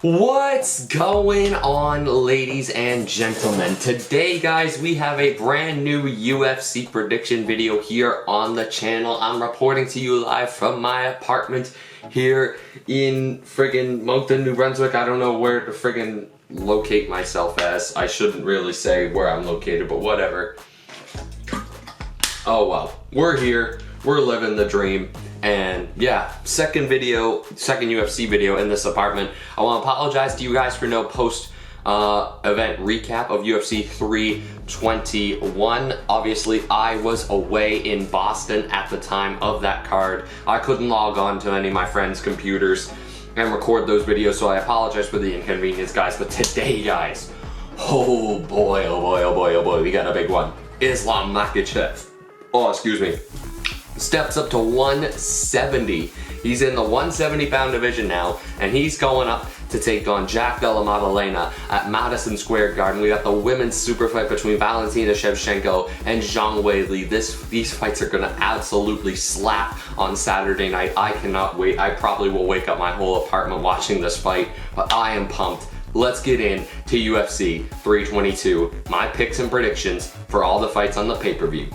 What's going on, ladies and gentlemen? Today, guys, we have a brand new UFC prediction video here on the channel. I'm reporting to you live from my apartment here in friggin' Moncton, New Brunswick. I don't know where to friggin' locate myself as. I shouldn't really say where I'm located, but whatever. Oh well, we're here, we're living the dream. And yeah, second UFC video in this apartment. I want to apologize to you guys for no post event recap of UFC 321. Obviously, I was away in Boston at the time of that card. I couldn't log on to any of my friends' computers and record those videos, so I apologize for the inconvenience, guys. But today, guys, oh boy, oh boy, oh boy, oh boy, we got a big one. Islam Makachev. Oh, excuse me. Steps up to 170. He's in the 170 pound division now, and he's going up to take on Della Maddalena at Madison Square Garden. We got the women's super fight between Valentina Shevchenko and Zhang Weili. These fights are gonna absolutely slap on Saturday night. I cannot wait. I probably will wake up my whole apartment watching this fight, but I am pumped. Let's get in to UFC 322. My picks and predictions for all the fights on the pay-per-view.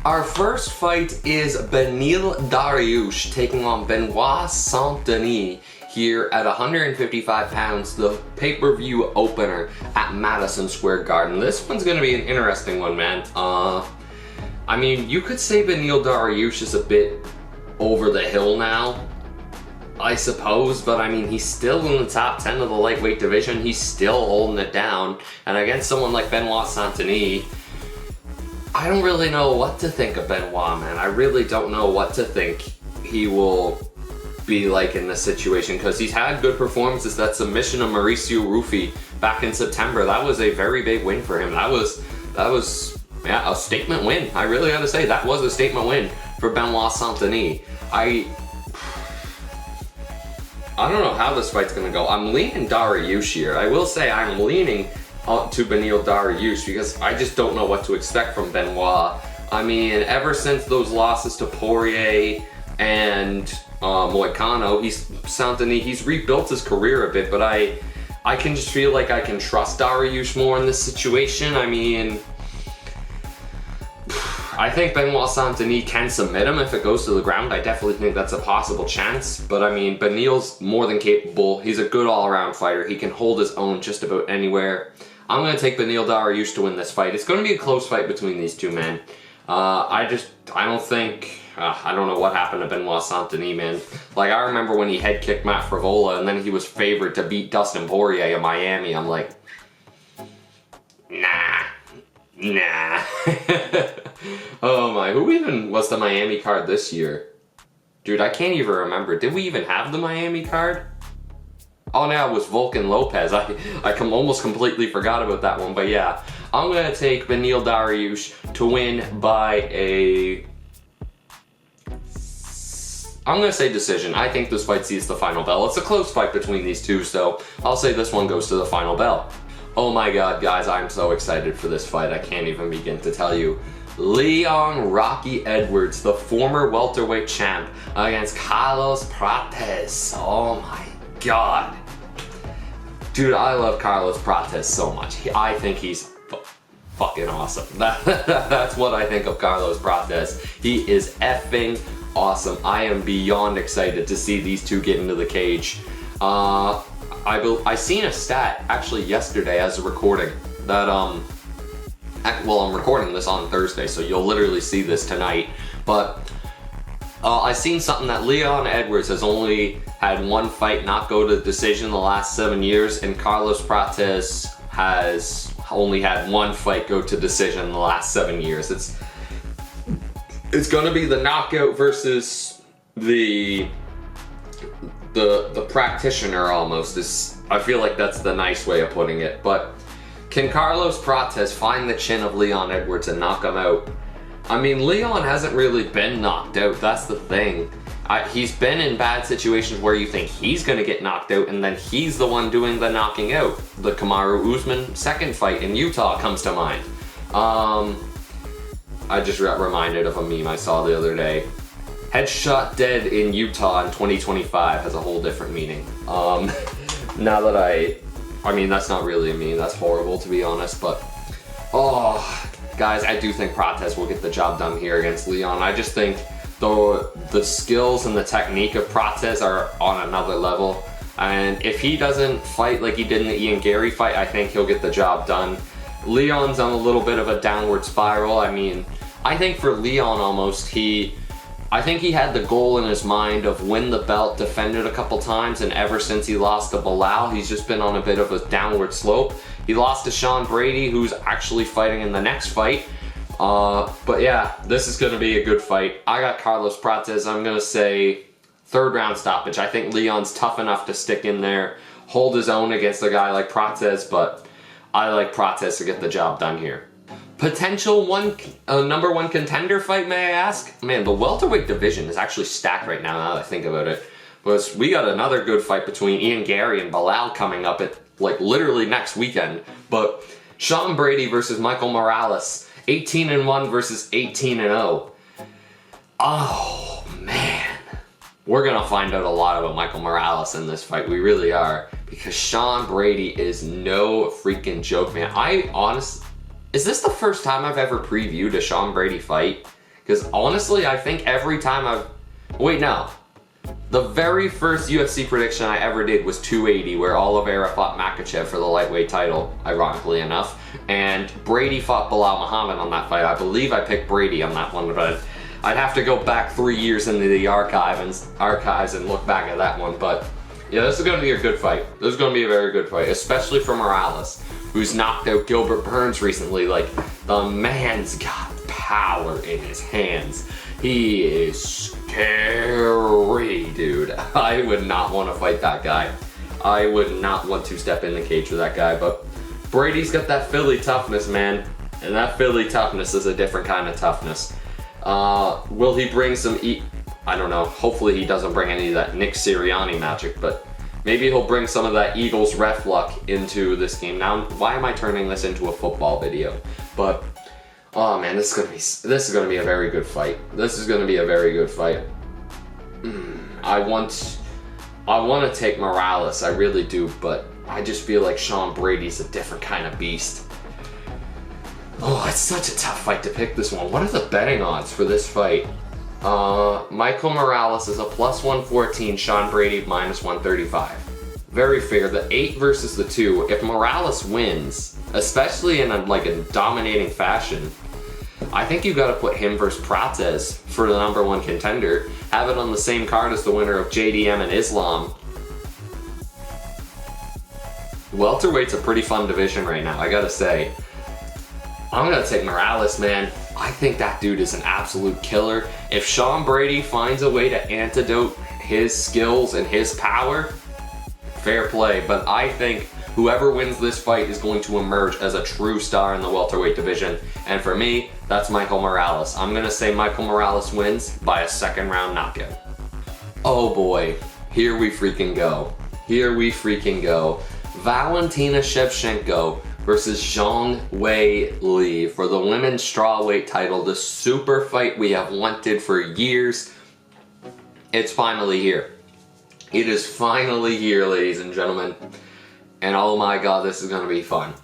Our first fight is Beneil Dariush taking on Benoit Saint-Denis here at 155 pounds, the pay-per-view opener at Madison Square Garden. This one's gonna be an interesting one, man. I mean, you could say Beneil Dariush is a bit over the hill now, I suppose, but I mean, he's still in the top 10 of the lightweight division. He's still holding it down, and against someone like Benoit Saint-Denis, I don't really know what to think of Benoit, man. I really don't know what to think he will be like in this situation, because he's had good performances. That submission of Mauricio Ruffi back in September, that was a very big win for him. That was yeah, a statement win. I really gotta say, that was a statement win for Benoit Saint-Denis. I don't know how this fight's gonna go. I'm leaning Dariush here. I will say I'm leaning to Beneil Dariush because I just don't know what to expect from Benoit. I mean, ever since those losses to Poirier and Moicano, he's rebuilt his career a bit, but I can just feel like I can trust Dariush more in this situation. I mean, I think Benoit Saint-Denis can submit him if it goes to the ground. I definitely think that's a possible chance, but I mean, Beneil's more than capable. He's a good all-around fighter. He can hold his own just about anywhere. I'm going to take Beneil Dariush to win this fight. It's going to be a close fight between these two men. I don't know what happened to Benoit Saint-Denis, man. Like, I remember when he head kicked Matt Frivola and then he was favored to beat Dustin Poirier in Miami. I'm like, nah. Oh my, who even was the Miami card this year? Dude, I can't even remember. Did we even have the Miami card? Oh, no, it was Volkan Lopez. I almost completely forgot about that one, but yeah. I'm going to take Beneil Dariush to win by I'm going to say decision. I think this fight sees the final bell. It's a close fight between these two, so I'll say this one goes to the final bell. Oh my god, guys, I'm so excited for this fight. I can't even begin to tell you. Leon Rocky Edwards, the former welterweight champ, against Carlos Prates. Oh my god. Dude, I love Carlos Prates so much. I think he's fucking awesome. That's what I think of Carlos Prates. He is effing awesome. I am beyond excited to see these two get into the cage. I seen a stat actually yesterday as a recording that well, I'm recording this on Thursday, so you'll literally see this tonight, but I seen something that Leon Edwards has only had one fight not go to decision in the last 7 years, and Carlos Prates has only had one fight go to decision in the last 7 years. It's gonna be the knockout versus the practitioner almost. I feel like that's the nice way of putting it, but can Carlos Prates find the chin of Leon Edwards and knock him out? I mean, Leon hasn't really been knocked out, that's the thing. He's been in bad situations where you think he's gonna get knocked out and then he's the one doing the knocking out. The Kamaru Usman second fight in Utah comes to mind. I just got reminded of a meme I saw the other day. Headshot dead in Utah in 2025 has a whole different meaning. Now that I mean, that's not really a meme, that's horrible to be honest, but, oh, guys, I do think Prates will get the job done here against Leon. I just think the skills and the technique of Prates are on another level. And if he doesn't fight like he did in the Ian Gary fight, I think he'll get the job done. Leon's on a little bit of a downward spiral. I mean, I think for Leon almost, I think he had the goal in his mind of win the belt, defend it a couple times, and ever since he lost to Bilal, he's just been on a bit of a downward slope. He lost to Sean Brady, who's actually fighting in the next fight. But yeah, this is going to be a good fight. I got Carlos Prates. I'm going to say 3rd round stoppage. I think Leon's tough enough to stick in there, hold his own against a guy like Prates, but I like Prates to get the job done here. Potential number 1 contender fight, may I ask? Man, the welterweight division is actually stacked right now that I think about it. Because we got another good fight between Ian Gary and Bilal coming up at, like, literally next weekend. But Sean Brady versus Michael Morales, 18-1 versus 18-0. Oh, man. We're going to find out a lot about Michael Morales in this fight. We really are. Because Sean Brady is no freaking joke, man. Is this the first time I've ever previewed a Sean Brady fight? Because honestly, I think every time wait, no. The very first UFC prediction I ever did was 280, where Oliveira fought Makachev for the lightweight title, ironically enough. And Brady fought Bilal Muhammad on that fight. I believe I picked Brady on that one, but I'd have to go back 3 years into the archives and look back at that one. But yeah, this is going to be a good fight. This is going to be a very good fight, especially for Morales, who's knocked out Gilbert Burns recently. Like, the man's got power in his hands. He is scary, dude. I would not want to fight that guy. I would not want to step in the cage with that guy, but Brady's got that Philly toughness, man. And that Philly toughness is a different kind of toughness. Will he bring some I don't know. Hopefully he doesn't bring any of that Nick Sirianni magic, but maybe he'll bring some of that Eagles ref luck into this game. Now, why am I turning this into a football video? But oh man, this is gonna be a very good fight. This is gonna be a very good fight. I want to take Morales, I really do, but I just feel like Sean Brady's a different kind of beast. Oh, it's such a tough fight to pick this one. What are the betting odds for this fight? Michael Morales is a +114, Sean Brady -135. Very fair. The 8 versus the 2. If Morales wins, especially in a dominating fashion, I think you got to put him versus Prates for the number 1 contender. Have it on the same card as the winner of JDM and Islam. Welterweight's a pretty fun division right now, I gotta say. I'm gonna take Morales, man. I think that dude is an absolute killer. If Sean Brady finds a way to antidote his skills and his power, fair play. But I think whoever wins this fight is going to emerge as a true star in the welterweight division. And for me, that's Michael Morales. I'm gonna say Michael Morales wins by a 2nd round knockout. Oh boy, here we freaking go. Here we freaking go. Valentina Shevchenko versus Zhang Weili for the women's strawweight title. The super fight we have wanted for years. It's finally here. It is finally here, ladies and gentlemen. And oh my god, this is going to be fun.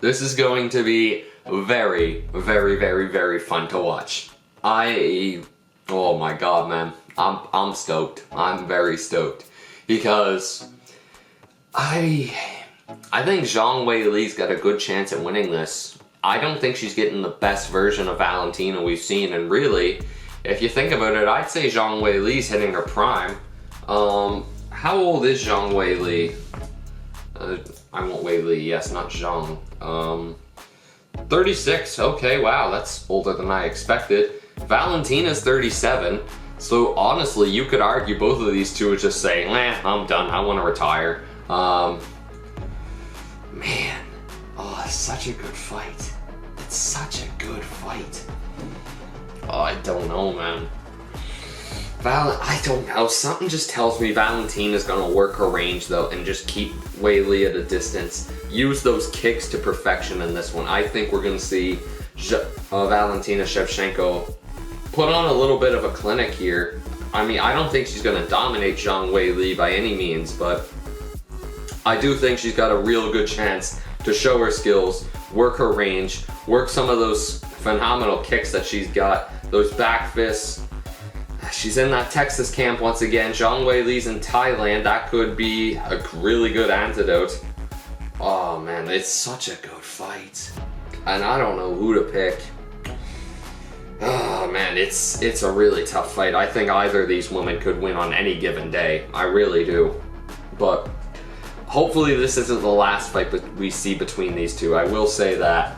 This is going to be very, very, very, very fun to watch. Oh my god, man. I'm stoked. I'm very stoked. Because I think Zhang Weili's got a good chance at winning this. I don't think she's getting the best version of Valentina we've seen, and really, if you think about it, I'd say Zhang Weili's hitting her prime. How old is Zhang Weili? I want Weili, yes, not Zhang. 36, okay, wow, that's older than I expected. Valentina's 37, so honestly, you could argue both of these two are just saying, I'm done, I want to retire. Man, oh, it's such a good fight. It's such a good fight. Oh, I don't know, man. I don't know. Something just tells me Valentina's gonna work her range though and just keep Weili at a distance. Use those kicks to perfection in this one. I think we're gonna see Valentina Shevchenko put on a little bit of a clinic here. I mean, I don't think she's gonna dominate Zhang Weili by any means, but I do think she's got a real good chance to show her skills, work her range, work some of those phenomenal kicks that she's got, those back fists. She's in that Texas camp once again. Zhang Weili's in Thailand. That could be a really good antidote. Oh man, it's such a good fight. And I don't know who to pick. Oh man, it's a really tough fight. I think either of these women could win on any given day. I really do. But hopefully this isn't the last fight we see between these two. I will say that.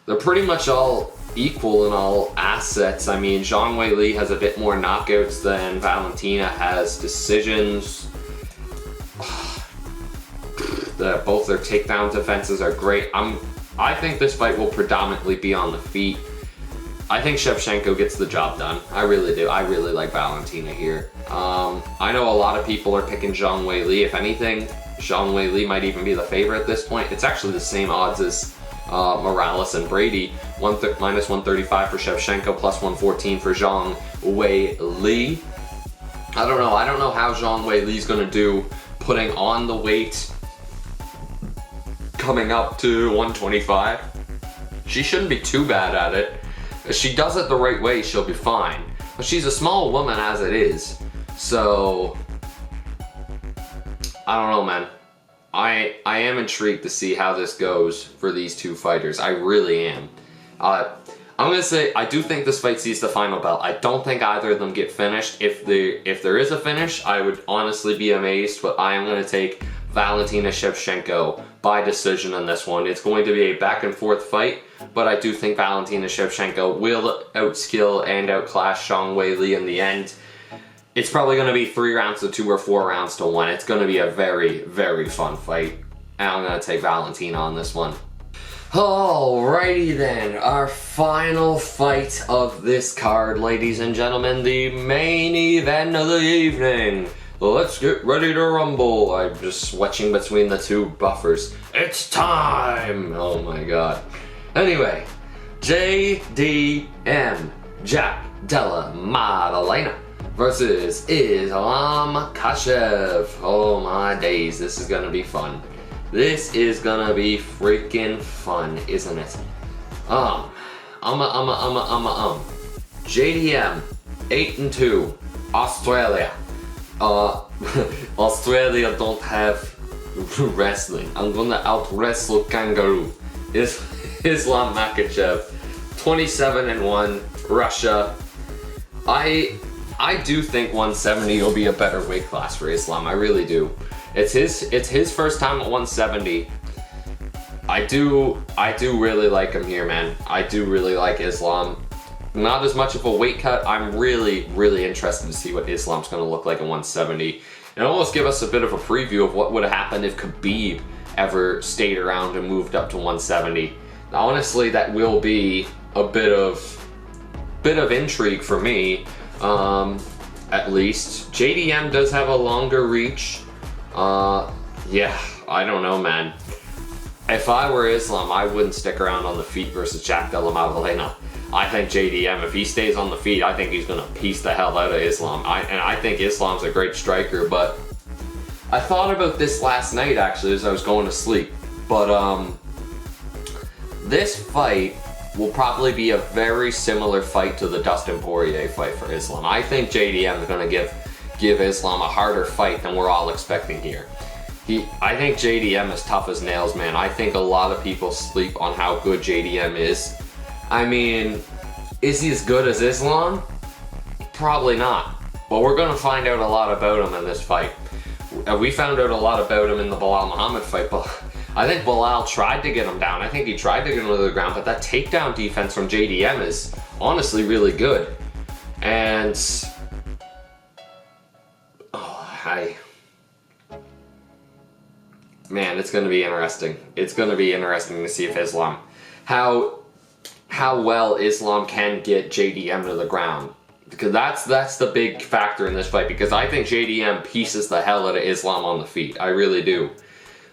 They're pretty much all equal in all assets. I mean, Zhang Weili has a bit more knockouts than Valentina has decisions. Both their takedown defenses are great. I think this fight will predominantly be on the feet. I think Shevchenko gets the job done. I really do. I really like Valentina here. I know a lot of people are picking Zhang Weili. If anything, Zhang Weili might even be the favorite at this point. It's actually the same odds as Morales and Brady. Minus 135 for Shevchenko, plus 114 for Zhang Weili. I don't know. I don't know how Zhang Weili's going to do putting on the weight coming up to 125. She shouldn't be too bad at it. If she does it the right way, she'll be fine. But she's a small woman as it is. So, I don't know, man. I am intrigued to see how this goes for these two fighters. I really am. I'm going to say, I do think this fight sees the final bell. I don't think either of them get finished. If there is a finish, I would honestly be amazed, but I am going to take Valentina Shevchenko by decision in this one. It's going to be a back and forth fight, but I do think Valentina Shevchenko will outskill and outclass Zhang Weili in the end. It's probably going to be 3 rounds to 2 or 4 rounds to 1. It's going to be a very, very fun fight. And I'm going to take Valentina on this one. Alrighty then, our final fight of this card, ladies and gentlemen, the main event of the evening. Let's get ready to rumble. I'm just switching between the two buffers. It's time! Oh my god. Anyway, JDM, Jack Della Maddalena versus Islam Makachev. Oh my days, this is gonna be fun. This is gonna be freaking fun, isn't it? JDM, 8-2, Australia. Australia don't have wrestling. I'm gonna out-wrestle kangaroo. Islam Makachev, 27-1, Russia. I do think 170 will be a better weight class for Islam. I really do. It's his first time at 170. I do really like him here, man. I do really like Islam. Not as much of a weight cut. I'm really, really interested to see what Islam's going to look like at 170. And almost give us a bit of a preview of what would have happened if Khabib ever stayed around and moved up to 170. Now, honestly, that will be a bit of intrigue for me, at least. JDM does have a longer reach. Yeah, I don't know, man. If I were Islam, I wouldn't stick around on the feet versus Jack Della Maddalena. I think JDM, if he stays on the feet, I think he's going to piece the hell out of Islam. And I think Islam's a great striker, but I thought about this last night, actually, as I was going to sleep. But, this fight will probably be a very similar fight to the Dustin Poirier fight for Islam. I think JDM is going to give Islam a harder fight than we're all expecting here. I think JDM is tough as nails, man. I think a lot of people sleep on how good JDM is. I mean, is he as good as Islam? Probably not. But we're going to find out a lot about him in this fight. We found out a lot about him in the Belal Muhammad fight, but I think Belal tried to get him down. I think he tried to get him to the ground, but that takedown defense from JDM is honestly really good. And man, it's going to be interesting. It's going to be interesting to see if Islam, how well Islam can get JDM to the ground. Because that's the big factor in this fight, because I think JDM pieces the hell out of Islam on the feet. I really do.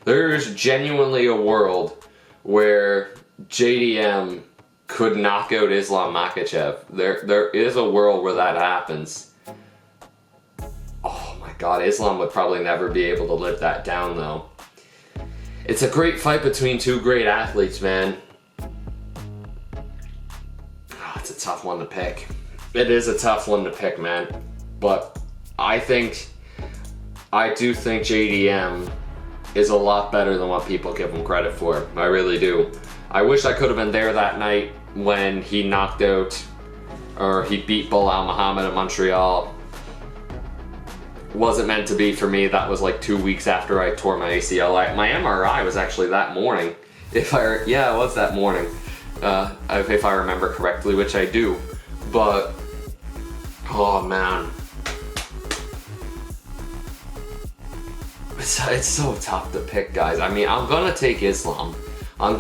There's genuinely a world where JDM could knock out Islam Makachev. There is a world where that happens. Oh my God, Islam would probably never be able to live that down, though. It's a great fight between two great athletes, man. Oh, it's a tough one to pick. It is a tough one to pick, man. But I do think JDM is a lot better than what people give him credit for. I really do. I wish I could have been there that night when he knocked out, or he beat Bilal Muhammad in Montreal. Wasn't meant to be for me. That was like 2 weeks after I tore my ACL. My MRI was actually that morning. Yeah, it was that morning. If I remember correctly, which I do. But, oh man. It's so tough to pick, guys. I mean, I'm gonna take Islam. But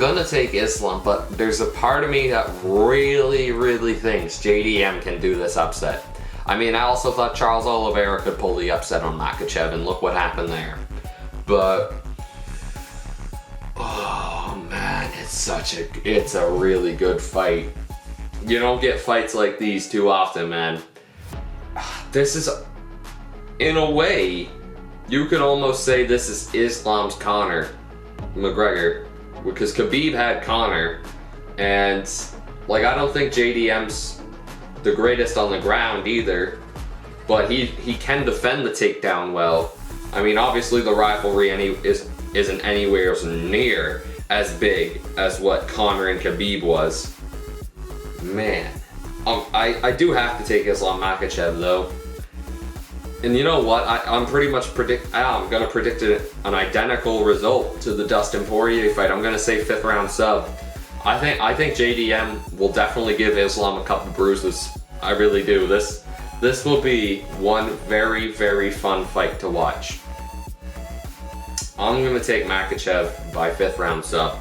there's a part of me that really thinks JDM can do this upset. I mean, I also thought Charles Oliveira could pull the upset on Makachev, and look what happened there. But, oh man, it's a really good fight. You don't get fights like these too often, man. This is, in a way, you could almost say this is Islam's Conor McGregor, because Khabib had Conor, and like, I don't think JDM's the greatest on the ground either, but he can defend the takedown well. I mean, obviously the rivalry isn't anywhere near as big as what Conor and Khabib was. Man, I do have to take Islam Makachev though. And you know what? I'm pretty much I'm gonna predict an identical result to the Dustin Poirier fight. I'm gonna say 5th round sub. I think JDM will definitely give Islam a couple bruises. I really do. This will be one very fun fight to watch. I'm gonna take Makachev by 5th round sub.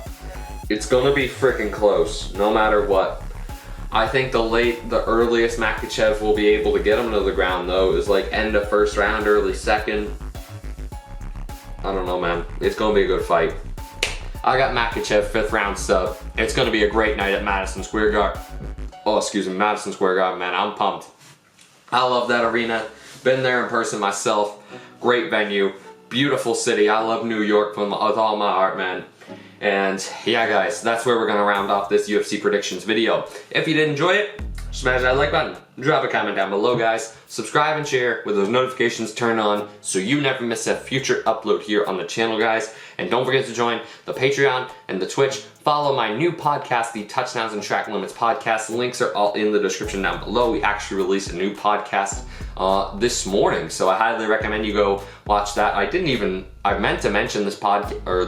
It's gonna be freaking close, no matter what. I think the earliest Makachev will be able to get him to the ground though is like end of 1st round, early 2nd. I don't know, man. It's gonna be a good fight. I got Makachev 5th round sub. It's gonna be a great night at Madison Square Garden. Oh, excuse me, Madison Square Garden, man. I'm pumped. I love that arena. Been there in person myself. Great venue. Beautiful city. I love New York with all my heart, man. And yeah, guys, that's where we're gonna round off this UFC predictions video. If you did enjoy it, smash that like button. Drop a comment down below, guys. Subscribe and share with those notifications turned on so you never miss a future upload here on the channel, guys. And don't forget to join the Patreon and the Twitch. Follow my new podcast, the Touchdowns and Track Limits podcast. Links are all in the description down below. We actually released a new podcast this morning, so I highly recommend you go watch that. I meant to mention this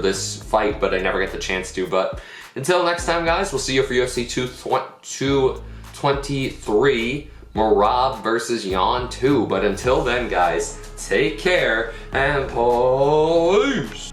this fight, but I never get the chance to. But until next time, guys, we'll see you for UFC 223, Merab versus Jan 2. But until then, guys, take care and peace.